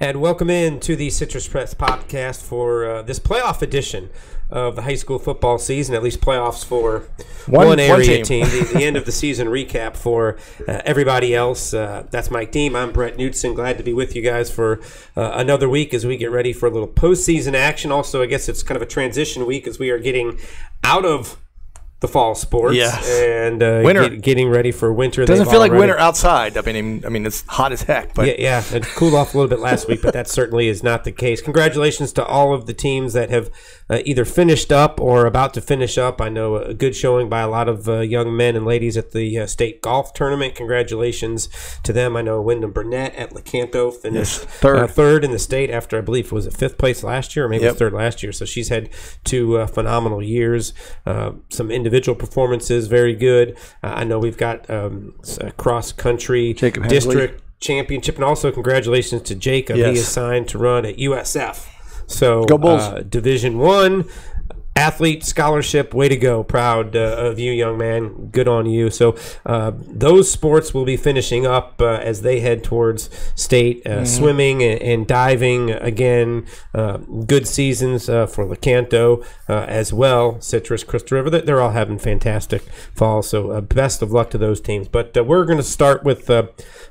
And welcome in to the Citrus Press podcast for this playoff edition of the high school football season, at least playoffs for one area team. The end of the season recap for everybody else. That's Mike Deem. I'm Brett Knudsen. Glad to be with you guys for another week as we get ready for a little postseason action. Also, I guess it's kind of a transition week as we are getting out of the fall sports and getting ready for winter. Doesn't feel like winter outside. I mean, it's hot as heck. But yeah, it cooled off a little bit last week, but that certainly is not the case. Congratulations to all of the teams that have either finished up or about to finish up. I know a good showing by a lot of young men and ladies at the state golf tournament. Congratulations to them. I know Wyndham Burnett at Lecanto finished third in the state after, I believe, was it fifth place last year or maybe it was third last year. So she's had two phenomenal years. Some individual performances, very good. I know we've got a cross-country district championship, and also congratulations to Jacob. He is signed to run at USF. So, go Bulls. Division I athlete scholarship, way to go. Proud of you, young man. Good on you. So those sports will be finishing up as they head towards state. Swimming and diving, again, good seasons for Lecanto as well. Citrus, Crystal River, they're all having fantastic fall. So best of luck to those teams. But we're going to start with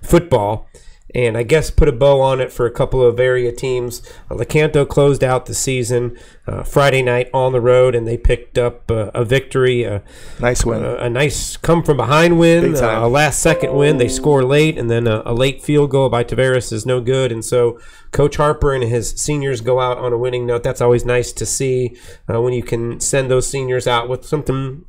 football. And I guess put a bow on it for a couple of area teams. Lecanto closed out the season Friday night on the road, and they picked up a victory. Nice win. A nice come-from-behind win, a last-second win. They score late, and then a late field goal by Tavares is no good. And so Coach Harper and his seniors go out on a winning note. That's always nice to see when you can send those seniors out with something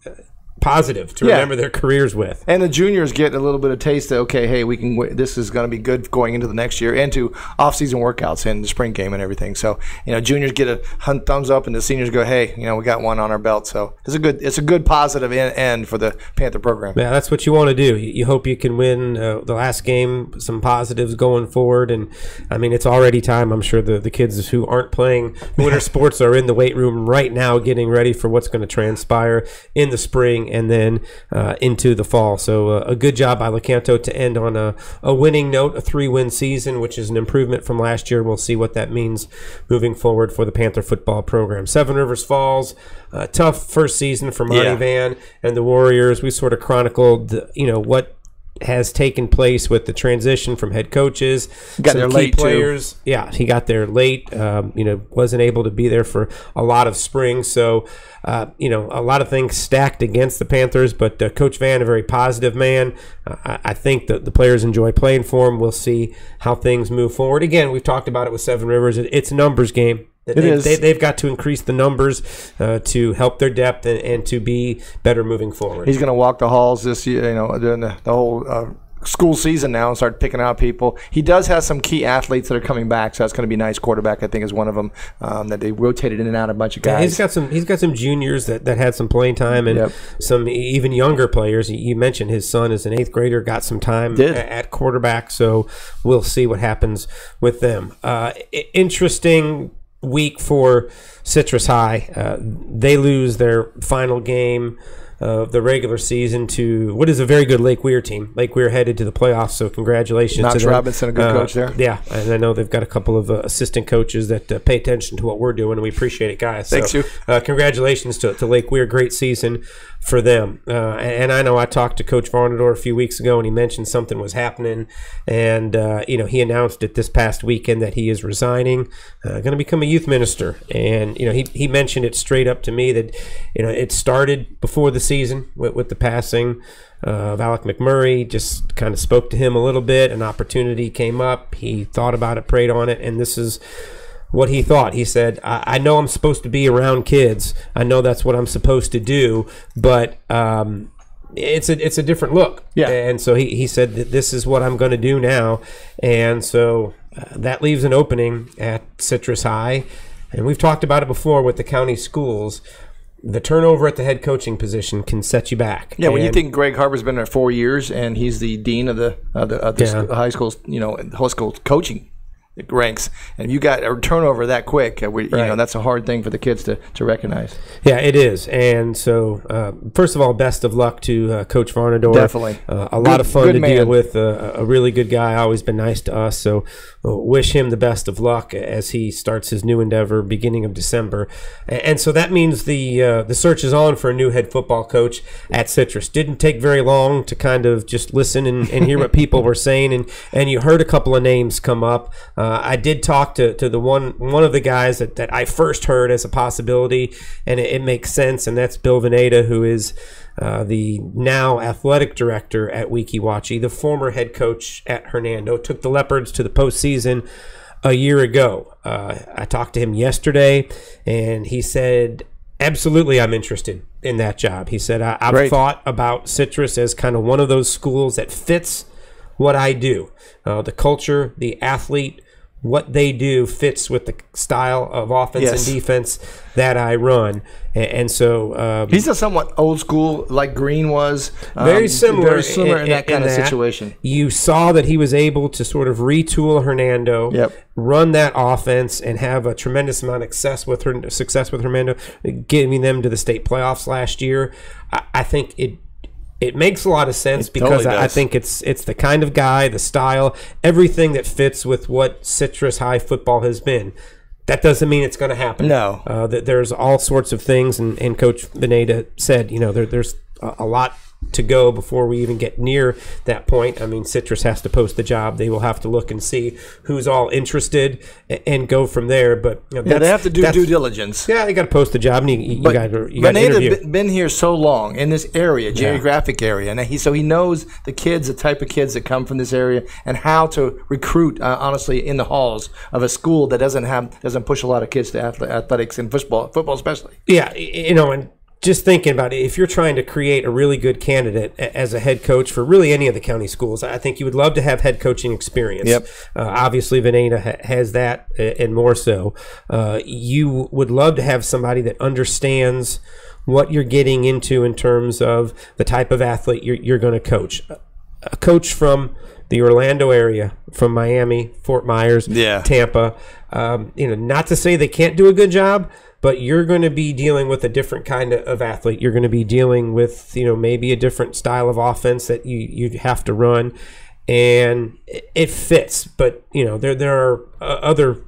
positive to remember their careers with. And the juniors get a little bit of taste that, okay, hey, we can. This is going to be good going into the next year and to off-season workouts and the spring game and everything. So, juniors get a thumbs up and the seniors go, hey, we got one on our belt. So it's a good positive end for the Panther program. Yeah, that's what you want to do. You hope you can win the last game, some positives going forward. And, it's already time. I'm sure the kids who aren't playing winter sports are in the weight room right now getting ready for what's going to transpire in the spring and then into the fall. So a good job by Lecanto to end on a winning note, a 3-win season, which is an improvement from last year. We'll see what that means moving forward for the Panther football program. Seven Rivers Falls, tough first season for Monty Van and the Warriors. We sort of chronicled, what has taken place with the transition from head coaches. Got there late players. Too. Yeah, he got there late. Wasn't able to be there for a lot of spring. So, a lot of things stacked against the Panthers. But Coach Van, a very positive man. I think that the players enjoy playing for him. We'll see how things move forward. Again, we've talked about it with Seven Rivers. It's a numbers game. They've got to increase the numbers to help their depth and to be better moving forward. He's going to walk the halls this year, during the whole school season now and start picking out people. He does have some key athletes that are coming back, so that's going to be nice. Quarterback, I think, is one of them that they rotated in and out a bunch of guys. He's got some juniors that had some playing time and some even younger players. You mentioned his son is an 8th grader, got some time at quarterback, so we'll see what happens with them. Interesting week for Citrus High. They lose their final game of the regular season to what is a very good Lake Weir team. Lake Weir headed to the playoffs, so congratulations Knox to them. Robinson, a good coach there. Yeah, and I know they've got a couple of assistant coaches that pay attention to what we're doing, and we appreciate it, guys. Thanks, you. Congratulations to Lake Weir. Great season for them. And I know I talked to Coach Varnadore a few weeks ago, and he mentioned something was happening, and he announced it this past weekend that he is resigning, going to become a youth minister. And he mentioned it straight up to me that it started before the season with the passing of Alec McMurray. Just kind of spoke to him a little bit. An opportunity came up. He thought about it, prayed on it, and this is what he thought. He said, I know I'm supposed to be around kids. I know that's what I'm supposed to do, but it's a different look. Yeah. And so he said that this is what I'm going to do now. And so that leaves an opening at Citrus High. And we've talked about it before with the county schools. The turnover at the head coaching position can set you back. Yeah, when you think Greg Harper's been there 4 years and he's the dean of the high school, high school coaching ranks, and you got a turnover that quick, that's a hard thing for the kids to recognize. Yeah, it is. And so, first of all, best of luck to Coach Varnadore. Definitely. A lot of fun to deal with. A really good guy, always been nice to us. So wish him the best of luck as he starts his new endeavor beginning of December. And so that means the search is on for a new head football coach at Citrus. Didn't take very long to kind of just listen and hear what people were saying, and you heard a couple of names come up. I did talk to the one of the guys that I first heard as a possibility, and it makes sense, and that's Bill Varnadore, who is the now athletic director at Weeki Wachee, the former head coach at Hernando, took the Leopards to the postseason a year ago. I talked to him yesterday, and he said, absolutely, I'm interested in that job. He said, I've thought about Citrus as kind of one of those schools that fits what I do. The culture, the athlete, what they do fits with the style of offense and defense that I run. And so he's a somewhat old school, like Green was. Very similar in that kind of situation. You saw that he was able to sort of retool Hernando, run that offense, and have a tremendous amount of success with Hernando, getting them to the state playoffs last year. I think it makes a lot of sense because I think it's the kind of guy, the style, everything that fits with what Citrus High football has been. That doesn't mean it's going to happen. No. There's all sorts of things, and Coach Varnadore said, there's a lot to go before we even get near that point. I mean, Citrus has to post the job. They will have to look and see who's all interested and go from there. But they have to do due diligence. Yeah, you got to post the job, and you got to interview. Varnadore's been here so long in this area, geographic area, and so he knows the kids, the type of kids that come from this area, and how to recruit. Honestly, in the halls of a school that doesn't push a lot of kids to athletics and football especially. Yeah, and just thinking about it, if you're trying to create a really good candidate as a head coach for really any of the county schools, I think you would love to have head coaching experience. Yep. Obviously, Varnadore has that and more so. You would love to have somebody that understands what you're getting into in terms of the type of athlete you're going to coach. A coach from the Orlando area, from Miami, Fort Myers, Tampa. Not to say they can't do a good job, but you're going to be dealing with a different kind of athlete. You're going to be dealing with, maybe a different style of offense that you have to run, and it fits. But, there are other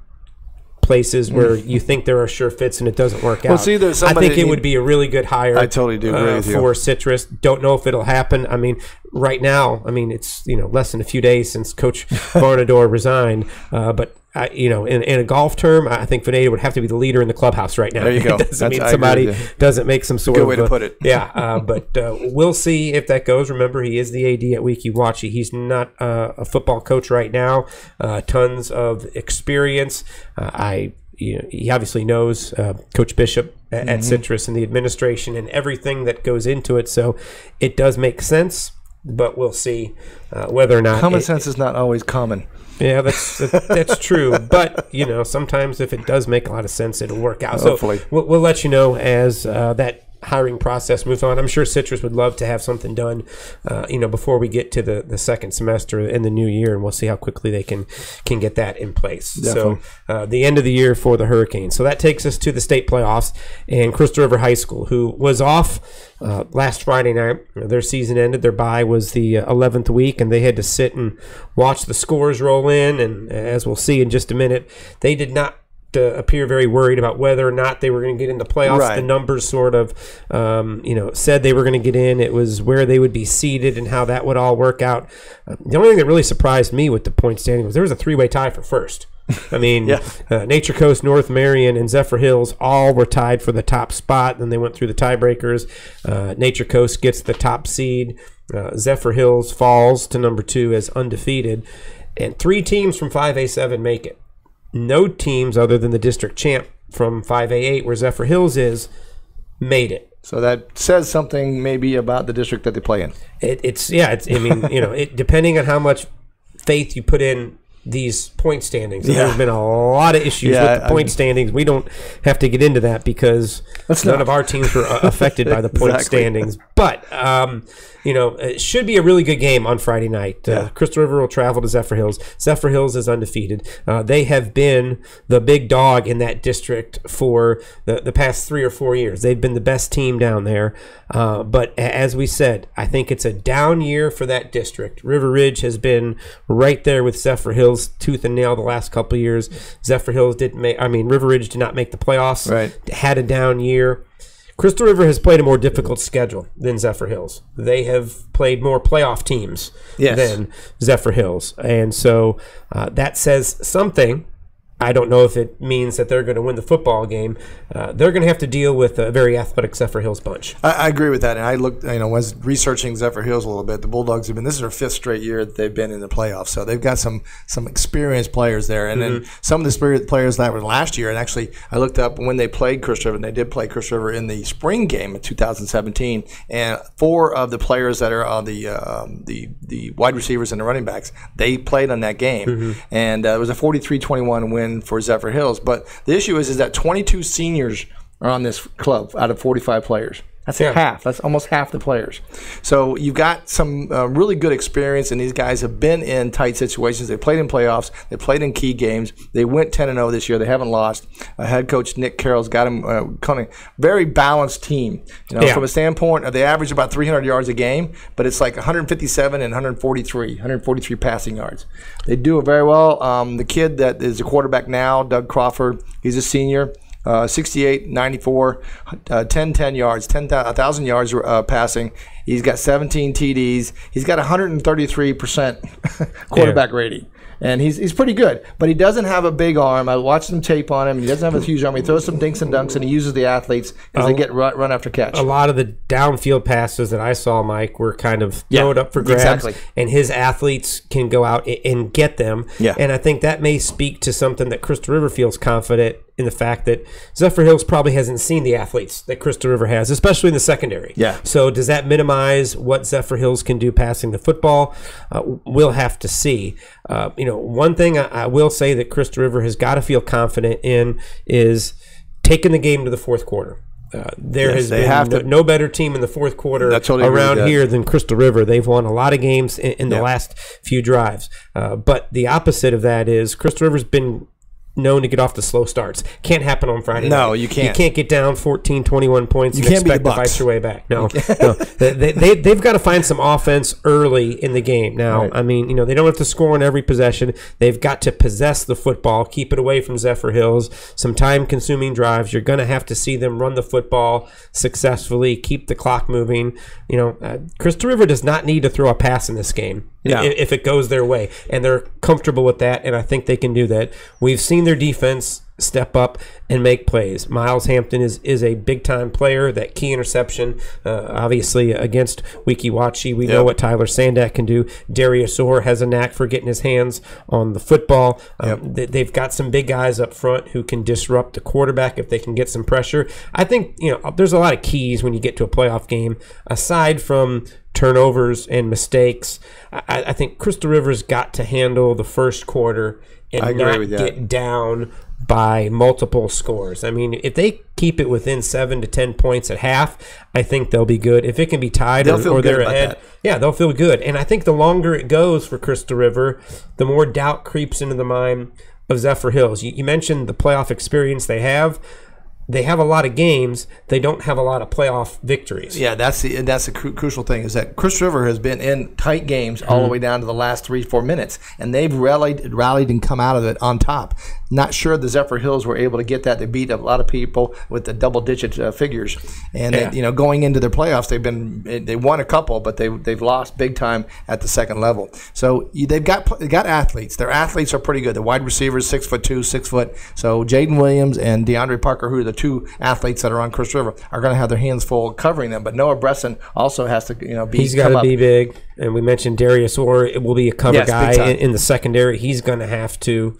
places where you think there are sure fits and it doesn't work out. I think it would be a really good hire. I totally do agree with you. For Citrus. Don't know if it'll happen. I mean, right now, it's less than a few days since Coach Varnadore resigned, but in a golf term, I think Varnadore would have to be the leader in the clubhouse right now. There you go. It doesn't mean somebody doesn't make some sort of good way to put it. But we'll see if that goes. Remember, he is the AD at Weeki Wachee. He's not a football coach right now. Tons of experience. He obviously knows Coach Bishop at Citrus and the administration and everything that goes into it. So it does make sense, but we'll see whether or not common sense is not always common. Yeah, that's true. But, sometimes if it does make a lot of sense, it'll work out. Hopefully. So we'll let you know as that hiring process moves on. I'm sure Citrus would love to have something done, before we get to the second semester in the new year, and we'll see how quickly they can get that in place. Definitely. So the end of the year for the Hurricanes. So that takes us to the state playoffs, and Crystal River High School, who was off last Friday night. Their season ended. Their bye was the 11th week, and they had to sit and watch the scores roll in, and as we'll see in just a minute, they did not appear very worried about whether or not they were going to get in the playoffs. Right. The numbers sort of, said they were going to get in. It was where they would be seated and how that would all work out. The only thing that really surprised me with the point standing was there was a three-way tie for first. I mean, Nature Coast, North Marion, and Zephyrhills all were tied for the top spot. Then they went through the tiebreakers. Nature Coast gets the top seed. Zephyrhills falls to number 2 as undefeated. And 3 teams from 5A7 make it. No teams other than the district champ from 5A8, where Zephyrhills is, made it. So that says something maybe about the district that they play in. Depending on how much faith you put in these point standings. There's been a lot of issues with the point standings. We don't have to get into that because none of our teams were affected by the point standings. But it should be a really good game on Friday night. Crystal River will travel to Zephyrhills. Zephyrhills is undefeated. They have been the big dog in that district for the past 3 or 4 years. They've been the best team down there. But as we said, I think it's a down year for that district. River Ridge has been right there with Zephyrhills, tooth and nail the last couple of years. River Ridge did not make the playoffs. Right. Had a down year. Crystal River has played a more difficult schedule than Zephyrhills. They have played more playoff teams than Zephyrhills. And so that says something. I don't know if it means that they're going to win the football game. They're going to have to deal with a very athletic Zephyrhills bunch. I agree with that. And I looked, was researching Zephyrhills a little bit. The Bulldogs have been, this is their 5th straight year that they've been in the playoffs. So they've got some experienced players there. And then some of the experienced players that were last year, and actually I looked up when they played Crystal River, and they did play Crystal River in the spring game of 2017. And 4 of the players that are on the wide receivers and the running backs, they played on that game. And it was a 43-21 win for Zephyrhills. But the issue is that 22 seniors are on this club out of 45 players. That's half. That's almost half the players. So you've got some really good experience, and these guys have been in tight situations. They played in playoffs. They played in key games. They went 10-0 this year. They haven't lost. Head coach Nick Carroll's got them kind of very balanced team. From a standpoint of they average about 300 yards a game, but it's like 157 and 143 passing yards. They do it very well. The kid that is the quarterback now, Doug Crawford, he's a senior. 68, 94, 10 yards, 1,000 yards passing. He's got 17 TDs. He's got 133% quarterback rating. And he's pretty good, but he doesn't have a big arm. I watched some tape on him. He doesn't have a huge arm. He throws some dinks and dunks, and he uses the athletes because they get run after catch. A lot of the downfield passes that I saw, Mike, were kind of thrown up for grabs, and his athletes can go out and get them. And I think that may speak to something that Crystal River feels confident in the fact that Zephyrhills probably hasn't seen the athletes that Crystal River has, especially in the secondary. So does that minimize what Zephyrhills can do passing the football? We'll have to see. One thing I will say that Crystal River has got to feel confident in is taking the game to the fourth quarter. There has been no better team in the fourth quarter around here than Crystal River. They've won a lot of games in the last few drives. But the opposite of that is Crystal River's been known to get off the slow starts. Can't happen on Friday night. No, you can't. You can't get down 14, 21 points and expect to fight your way back. No. They've got to find some offense early in the game. Now, they don't have to score on every possession. They've got to possess the football, keep it away from Zephyrhills, some time-consuming drives. You're going to have to see them run the football successfully, keep the clock moving. Crystal River does not need to throw a pass in this game. If it goes their way, and they're comfortable with that, and I think they can do that. We've seen their defense step up and make plays. Miles Hampton is a big-time player. That key interception, obviously, against Weeki-Wachi. We know what Tyler Sandak can do. Darius Orr has a knack for getting his hands on the football. They've got some big guys up front who can disrupt the quarterback if they can get some pressure. I think there's a lot of keys when you get to a playoff game, aside from turnovers and mistakes. I think Crystal River's got to handle the first quarter and not get down by multiple scores. If they keep it within 7 to 10 points at half, I think they'll be good. If it can be tied or they're ahead, they'll feel good. And I think the longer it goes for Crystal River, the more doubt creeps into the mind of Zephyrhills. You mentioned the playoff experience they have. They have a lot of games. They don't have a lot of playoff victories. Yeah, that's the crucial thing is that Crystal River has been in tight games all the way down to the last 3-4 minutes, and they've rallied and come out of it on top. Not sure the Zephyrhills were able to get that. They beat a lot of people with the double-digit figures, and they, going into their playoffs, they won a couple, but they've lost big time at the second level. So they've got athletes. Their athletes are pretty good. The wide receivers 6'2", 6 foot. So Jaden Williams and DeAndre Parker, who are the 2 athletes that are on Crystal River, are going to have their hands full covering them. But Noah Bresson also has to be. He's got to be big. and we mentioned Darius Orr. It will be a cover guy in the secondary. He's going to have to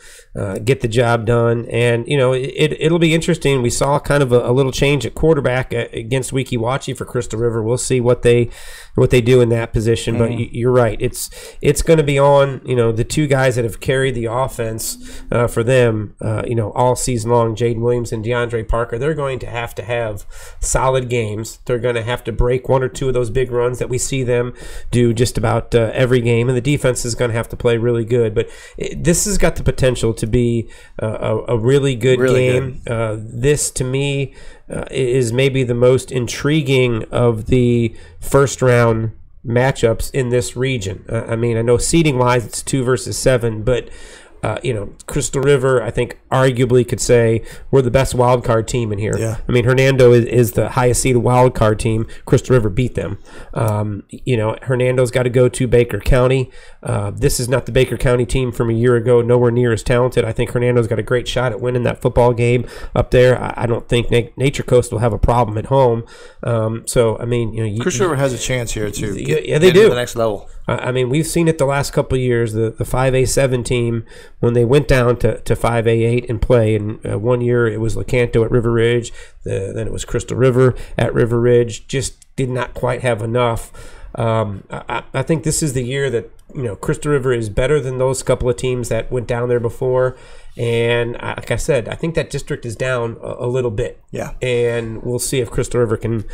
get the job done. And, it'll be interesting. We saw kind of a little change at quarterback against Weeki-Wachee for Crystal River. We'll see what they do in that position. But you're right. It's going to be on, the two guys that have carried the offense for them, all season long, Jaden Williams and DeAndre Parker. They're going to have solid games. They're going to have to break one or two of those big runs that we see them do just about every game. And the defense is going to have to play really good. But this has got the potential to be a really good game. This, to me, is maybe the most intriguing of the first round matchups in this region. I know seeding wise it's 2 versus 7, but Crystal River, I think, arguably could say we're the best wild card team in here. Yeah. Hernando is the highest seeded wild card team. Crystal River beat them. Hernando's got to go to Baker County. This is not the Baker County team from a year ago, nowhere near as talented. I think Hernando's got a great shot at winning that football game up there. I don't think Nature Coast will have a problem at home. Crystal River has a chance here to they do. To the next level. We've seen it the last couple of years. The 5A7 team, when they went down to 5A8 and play, and 1 year it was Lecanto at River Ridge, then it was Crystal River at River Ridge, just did not quite have enough. I think this is the year that Crystal River is better than those couple of teams that went down there before. And like I said, I think that district is down a little bit. Yeah. And we'll see if Crystal River can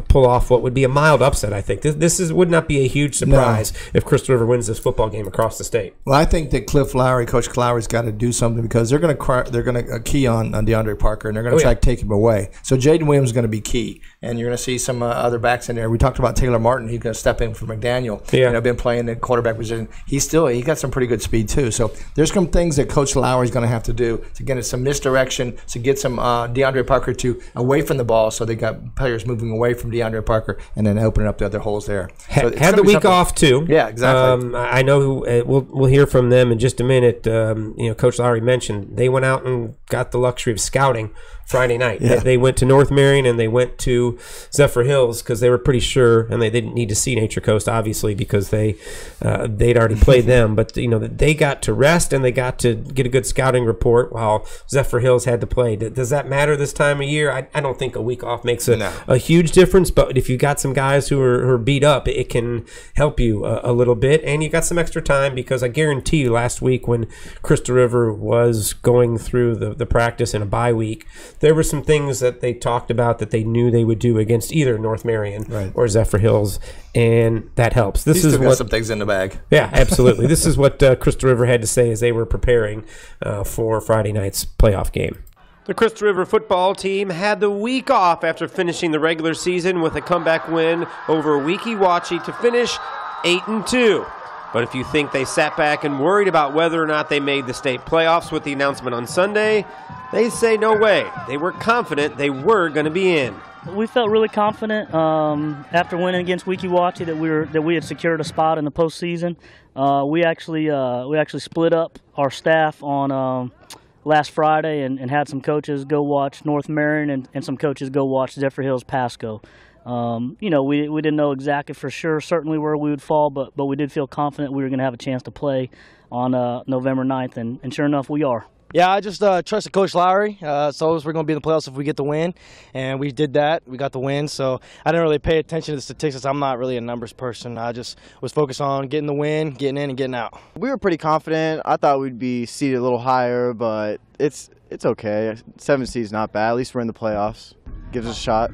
pull off what would be a mild upset. I think this would not be a huge surprise if Crystal River wins this football game across the state. Well, I think that Coach Lowry's got to do something because they're going to key on DeAndre Parker, and they're going to try to take him away. So Jaden Williams is going to be key, and you're going to see some other backs in there. We talked about Taylor Martin. He's going to step in for McDaniel. Yeah. Been playing the quarterback position. He got some pretty good speed too. So there's some things that Coach Lowry's going to have to do to get some misdirection, to get some DeAndre Parker away from the ball, so they got players moving away from DeAndre Parker and then opening up the other holes there. So had the week off too. Yeah, exactly. I know we'll hear from them in just a minute. Coach Lowry mentioned they went out and got the luxury of scouting Friday night. Yeah. They went to North Marion and they went to Zephyrhills because they were pretty sure, and they didn't need to see Nature Coast obviously because they'd already played them. But they got to rest and they got to get a good scouting report while Zephyrhills had to play. Does that matter this time of year? I don't think a week off makes a huge difference. But if you got some guys who are beat up, it can help you a little bit, and you got some extra time because I guarantee you last week when Crystal River was going through the practice in a bye week, there were some things that they talked about that they knew they would do against either North Marion or Zephyrhills, and that helps. This is got some things in the bag. Yeah, absolutely. This is what Crystal River had to say as they were preparing for Friday night's playoff game. The Crystal River football team had the week off after finishing the regular season with a comeback win over Weeki-Wachee to finish 8-2. But if you think they sat back and worried about whether or not they made the state playoffs with the announcement on Sunday, they say no way. They were confident they were going to be in. We felt really confident after winning against Weeki-Wachee that we had secured a spot in the postseason. We actually split up our staff on last Friday and had some coaches go watch North Marion and some coaches go watch Zephyrhills Pasco. We didn't know exactly for sure certainly where we would fall, but we did feel confident we were going to have a chance to play on November 9th, and sure enough, we are. Yeah, I just trusted Coach Lowry. So we're going to be in the playoffs if we get the win, and we did that. We got the win, so I didn't really pay attention to the statistics. I'm not really a numbers person. I just was focused on getting the win, getting in, and getting out. We were pretty confident. I thought we'd be seated a little higher, but it's okay. 7 seed's not bad. At least we're in the playoffs. Gives us a shot.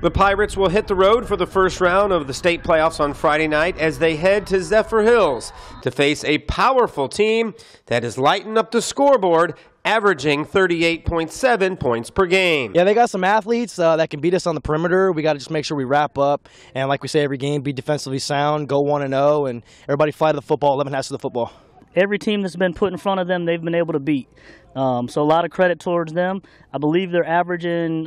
The Pirates will hit the road for the first round of the state playoffs on Friday night as they head to Zephyrhills to face a powerful team that is lighting up the scoreboard, averaging 38.7 points per game. Yeah, they got some athletes that can beat us on the perimeter. We got to just make sure we wrap up, and like we say every game, be defensively sound, go 1-0, and everybody fly to the football, 11 halves to the football. Every team that's been put in front of them, they've been able to beat. So a lot of credit towards them. I believe they're averaging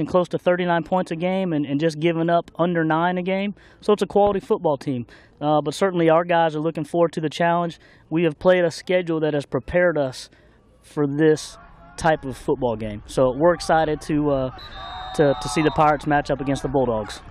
close to 39 points a game and just giving up under 9 a game. So it's a quality football team. But certainly our guys are looking forward to the challenge. We have played a schedule that has prepared us for this type of football game. So we're excited to see the Pirates match up against the Bulldogs.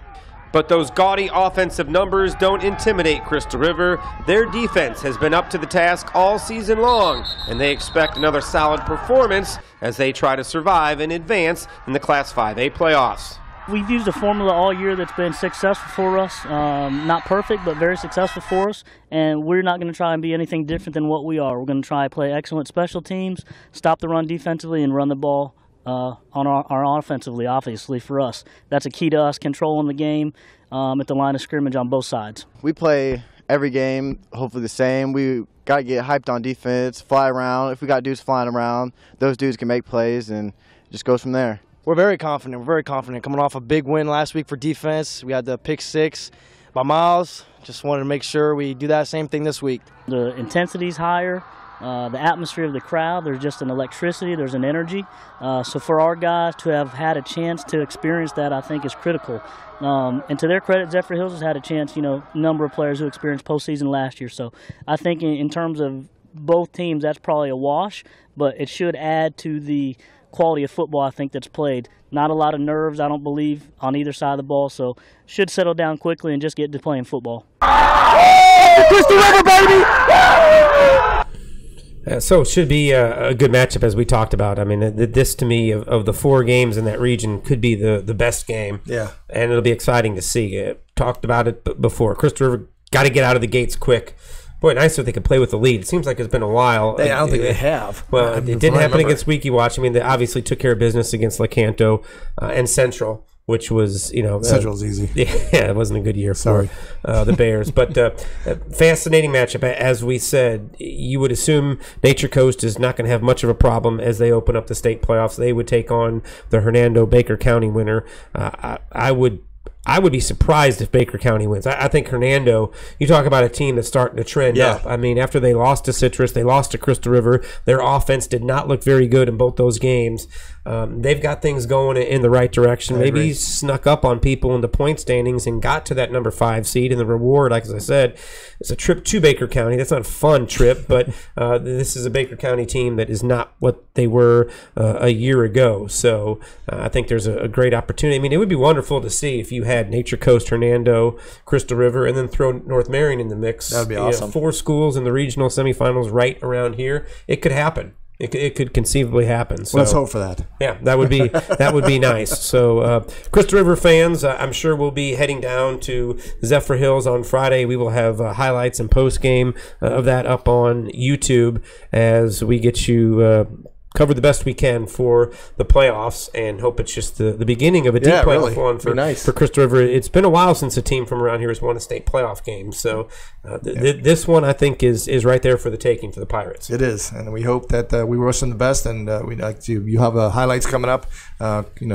But those gaudy offensive numbers don't intimidate Crystal River. Their defense has been up to the task all season long, and they expect another solid performance as they try to survive and advance in the Class 5A playoffs. We've used a formula all year that's been successful for us. Not perfect, but very successful for us. And we're not going to try and be anything different than what we are. We're going to try and play excellent special teams, stop the run defensively, and run the ball on our offensively, obviously, for us. That's a key to us controlling the game at the line of scrimmage on both sides. We play every game, hopefully the same. We got to get hyped on defense, fly around. If we got dudes flying around, those dudes can make plays and it just goes from there. We're very confident. We're very confident. Coming off a big win last week for defense. We had the pick 6 by Miles. Just wanted to make sure we do that same thing this week. The intensity's higher. The atmosphere of the crowd, there's just an electricity, there's an energy. So for our guys to have had a chance to experience that, I think is critical. And to their credit, Zephyrhills has had a chance, number of players who experienced postseason last year. So I think in terms of both teams, that's probably a wash, but it should add to the quality of football I think that's played. Not a lot of nerves, I don't believe, on either side of the ball, so should settle down quickly and just get to playing football. Crystal River, baby! So it should be a good matchup, as we talked about. I mean, this to me, of the 4 games in that region, could be the best game. Yeah. And it'll be exciting to see. Talked about it before. Crystal River got to get out of the gates quick. Boy, nice if they could play with the lead. It seems like it's been a while. I don't think they have. Well, it didn't happen against Weeki Watch. I mean, they obviously took care of business against Lecanto and Central, which was, Central's easy. Yeah, it wasn't a good year for the Bears. But fascinating matchup. As we said, you would assume Nature Coast is not going to have much of a problem as they open up the state playoffs. They would take on the Hernando Baker County winner. I would be surprised if Baker County wins. I think Hernando, you talk about a team that's starting to trend up. I mean, after they lost to Citrus, they lost to Crystal River. Their offense did not look very good in both those games. They've got things going in the right direction. Maybe snuck up on people in the point standings and got to that number 5 seed. And the reward, like as I said, is a trip to Baker County. That's not a fun trip, but this is a Baker County team that is not what they were a year ago. So I think there's a great opportunity. I mean, it would be wonderful to see if you had Nature Coast, Hernando, Crystal River, and then throw North Marion in the mix. That would be awesome. 4 schools in the regional semifinals right around here. It could happen. It could conceivably happen. So, let's hope for that. Yeah, that would be nice. So, Crystal River fans, I'm sure we'll be heading down to Zephyrhills on Friday. We will have highlights and post game of that up on YouTube as we get you cover the best we can for the playoffs, and hope it's just the beginning of a deep playoff run for Crystal River. It's been a while since a team from around here has won a state playoff game, so this one I think is right there for the taking for the Pirates. It is, and we hope that we wish them the best, and we'd like to. You have highlights coming up.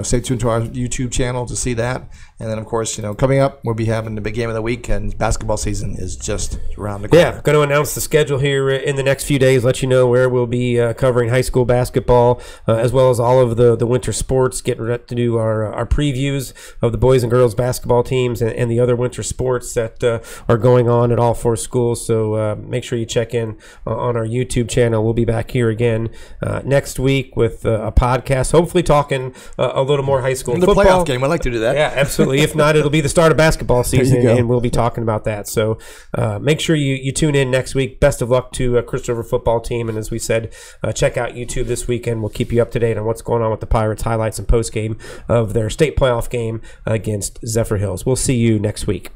Stay tuned to our YouTube channel to see that, and then of course coming up we'll be having the big game of the week, and basketball season is just around the corner. Yeah, going to announce the schedule here in the next few days. Let you know where we'll be covering high school basketball, as well as all of the winter sports. Getting ready to do our previews of the boys and girls basketball teams and the other winter sports that are going on at all 4 schools. So make sure you check in on our YouTube channel. We'll be back here again next week with a podcast, hopefully talking a little more high school football. The playoff game, I'd like to do that. Yeah, absolutely. If not, it'll be the start of basketball season, and we'll be talking about that. So make sure you tune in next week. Best of luck to Crystal River football team, and as we said, check out YouTube this weekend. We'll keep you up to date on what's going on with the Pirates, highlights and post game of their state playoff game against Zephyrhills. We'll see you next week.